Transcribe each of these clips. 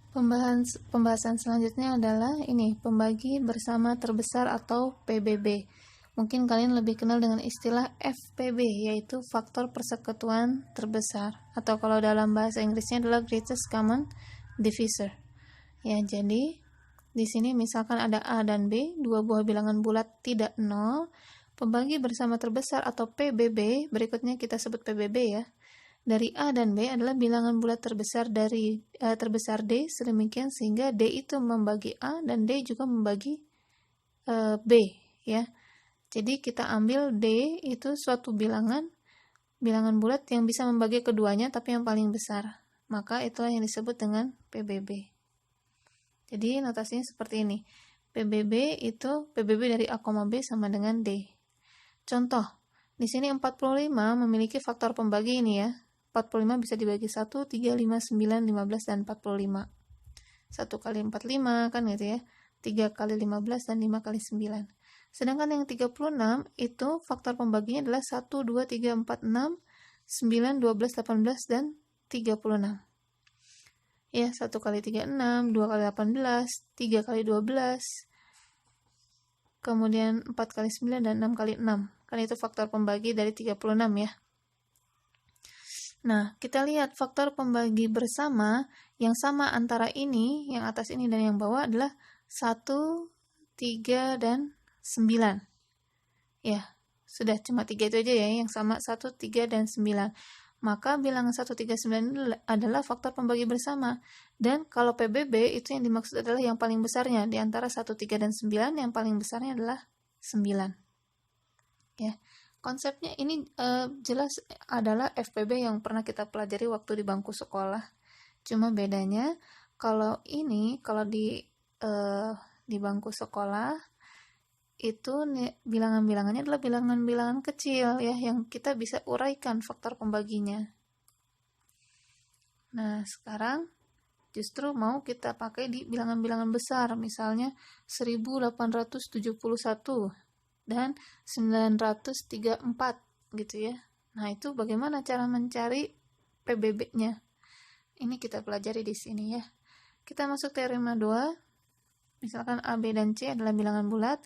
Pembahasan selanjutnya adalah ini, pembagi bersama terbesar atau PBB. Mungkin kalian lebih kenal dengan istilah FPB, yaitu faktor persekutuan terbesar, atau kalau dalam bahasa Inggrisnya adalah greatest common divisor. Ya, jadi di sini misalkan ada A dan B, dua buah bilangan bulat tidak nol. Pembagi bersama terbesar atau PBB, berikutnya kita sebut PBB ya. Dari A dan B adalah bilangan bulat terbesar dari terbesar D, sedemikian sehingga D itu membagi A dan D juga membagi B ya. Jadi kita ambil D itu suatu bilangan bulat yang bisa membagi keduanya tapi yang paling besar. Maka itulah yang disebut dengan PBB. Jadi notasinya seperti ini. PBB itu PBB dari A, B sama dengan D. Contoh, di sini 45 memiliki faktor pembagi ini ya. 45 bisa dibagi 1, 3, 5, 9, 15, dan 45. 1 kali 45 kan gitu ya. 3 kali 15 dan 5 kali 9. Sedangkan yang 36 itu faktor pembaginya adalah 1, 2, 3, 4, 6, 9, 12, 18, dan 36. Ya, 1 kali 3, 6, 2 kali 18, 3 kali 12, kemudian 4 kali 9, dan 6 kali 6. Kan itu faktor pembagi dari 36 ya. Nah, kita lihat faktor pembagi bersama yang sama antara ini, yang atas ini dan yang bawah adalah 1, 3, dan 9. Ya, sudah cuma 3 itu aja ya, yang sama 1, 3, dan 9. Maka bilangan 1, 3, 9 adalah faktor pembagi bersama. Dan kalau PBB itu yang dimaksud adalah yang paling besarnya. Di antara 1, 3, dan 9, yang paling besarnya adalah 9. Ya. Konsepnya ini jelas adalah FPB yang pernah kita pelajari waktu di bangku sekolah. Cuma bedanya kalau di bangku sekolah itu bilangan-bilangannya adalah bilangan-bilangan kecil ya yang kita bisa uraikan faktor pembaginya. Nah, sekarang justru mau kita pakai di bilangan-bilangan besar, misalnya 1871 dan 934 gitu ya. Nah, itu bagaimana cara mencari PBB-nya? Ini kita pelajari di sini ya. Kita masuk teorema 2. Misalkan A, B, dan C adalah bilangan bulat.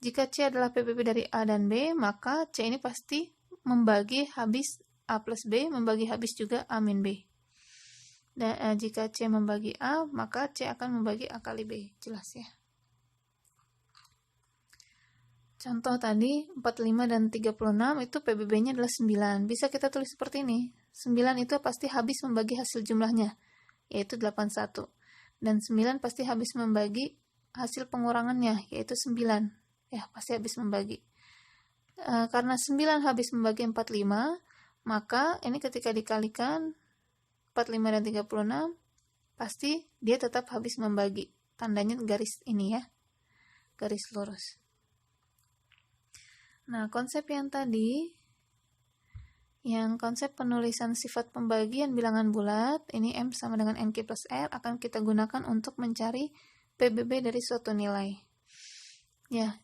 Jika C adalah PBB dari A dan B, maka C ini pasti membagi habis A plus B, membagi habis juga A min B. Dan jika C membagi A, maka C akan membagi A kali B. Jelas ya. Contoh tadi 45 dan 36 itu PBB-nya adalah 9. Bisa kita tulis seperti ini. 9 itu pasti habis membagi hasil jumlahnya, yaitu 81. Dan 9 pasti habis membagi hasil pengurangannya, yaitu 9. Ya, pasti habis membagi. Karena 9 habis membagi 45, maka ini ketika dikalikan 45 dan 36, pasti dia tetap habis membagi. Tandanya garis ini ya, garis lurus. Nah, konsep yang tadi, yang konsep penulisan sifat pembagian bilangan bulat, ini M sama dengan NQ plus R, akan kita gunakan untuk mencari PBB dari suatu nilai. Ya,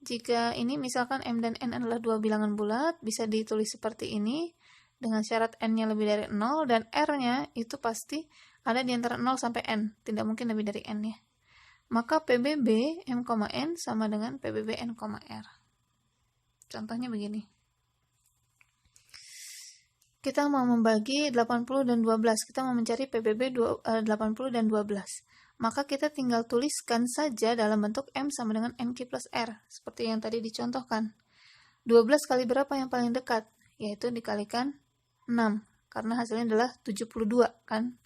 jika ini misalkan M dan N adalah dua bilangan bulat, bisa ditulis seperti ini, dengan syarat N-nya lebih dari 0, dan R-nya itu pasti ada di antara 0 sampai N, tidak mungkin lebih dari N ya. Maka PBB M, N sama dengan PBB N, R. Contohnya begini. Kita mau membagi 80 dan 12. Kita mau mencari PBB 80 dan 12. Maka kita tinggal tuliskan saja dalam bentuk M sama dengan NQ plus R. Seperti yang tadi dicontohkan. 12 kali berapa yang paling dekat? Yaitu dikalikan 6. Karena hasilnya adalah 72 kan.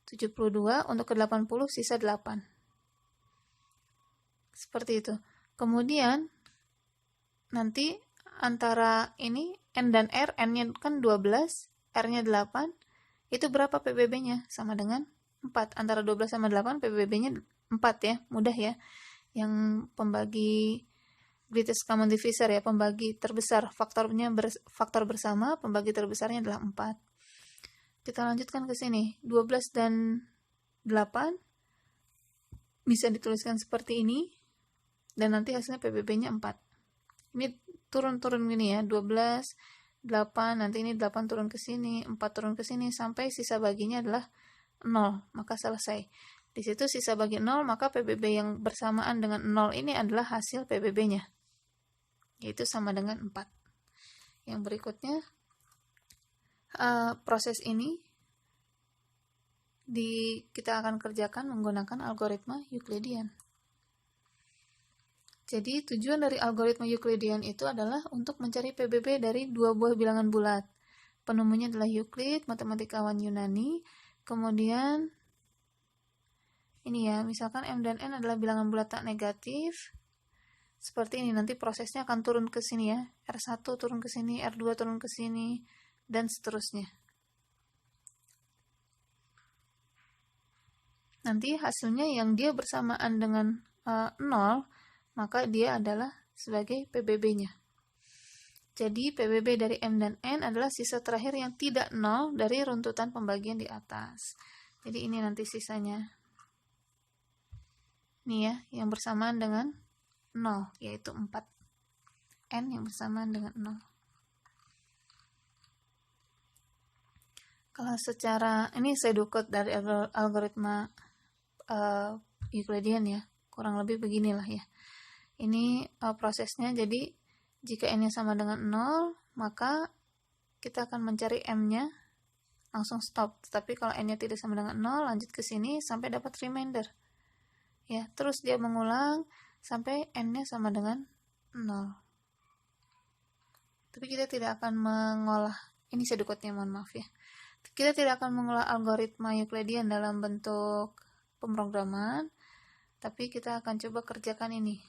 72 untuk ke 80 sisa 8. Seperti itu. Kemudian nanti antara ini N dan R, N-nya kan 12, R-nya 8, itu berapa PBB-nya? Sama dengan 4. Antara 12 sama 8, PBB-nya 4 ya, mudah ya. Yang pembagi greatest common divisor ya, pembagi terbesar, faktor bersama, pembagi terbesarnya adalah 4. Kita lanjutkan ke sini, 12 dan 8 bisa dituliskan seperti ini, dan nanti hasilnya PBB-nya 4. Ini turun-turun gini ya, 12, 8, nanti ini 8 turun ke sini, 4 turun ke sini, sampai sisa baginya adalah 0, maka selesai. Di situ sisa bagi 0, maka PBB yang bersamaan dengan 0 ini adalah hasil PBB-nya, yaitu sama dengan 4. Yang berikutnya, proses ini kita akan kerjakan menggunakan algoritma Euclidean. Jadi tujuan dari algoritma Euclidean itu adalah untuk mencari PBB dari dua buah bilangan bulat. Penemunya adalah Euclid, matematikawan Yunani. Kemudian ini ya, misalkan M dan N adalah bilangan bulat tak negatif. Seperti ini, nanti prosesnya akan turun ke sini ya. R1 turun ke sini, R2 turun ke sini, dan seterusnya. Nanti hasilnya yang dia bersamaan dengan 0, maka dia adalah sebagai PBB-nya. Jadi PBB dari M dan N adalah sisa terakhir yang tidak 0 dari runtutan pembagian di atas. Jadi ini nanti sisanya. Ini ya, yang bersamaan dengan 0, yaitu 4. N yang bersamaan dengan 0. Kalau secara, ini saya dukut dari algoritma Euclidean ya, kurang lebih beginilah ya. Ini prosesnya, jadi jika n-nya sama dengan 0, maka kita akan mencari m-nya, langsung stop. Tapi kalau n-nya tidak sama dengan 0, lanjut ke sini sampai dapat remainder. Ya, terus dia mengulang sampai n-nya sama dengan 0. Tapi kita tidak akan mengolah, ini sedikitnya, mohon maaf ya. Kita tidak akan mengolah algoritma Euclidean dalam bentuk pemrograman, tapi kita akan coba kerjakan ini.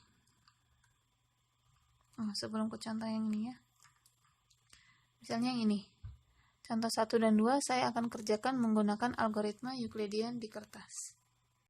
Sebelum ke contoh yang ini ya. Misalnya yang ini. Contoh 1 dan 2 saya akan kerjakan menggunakan algoritma Euclidean di kertas.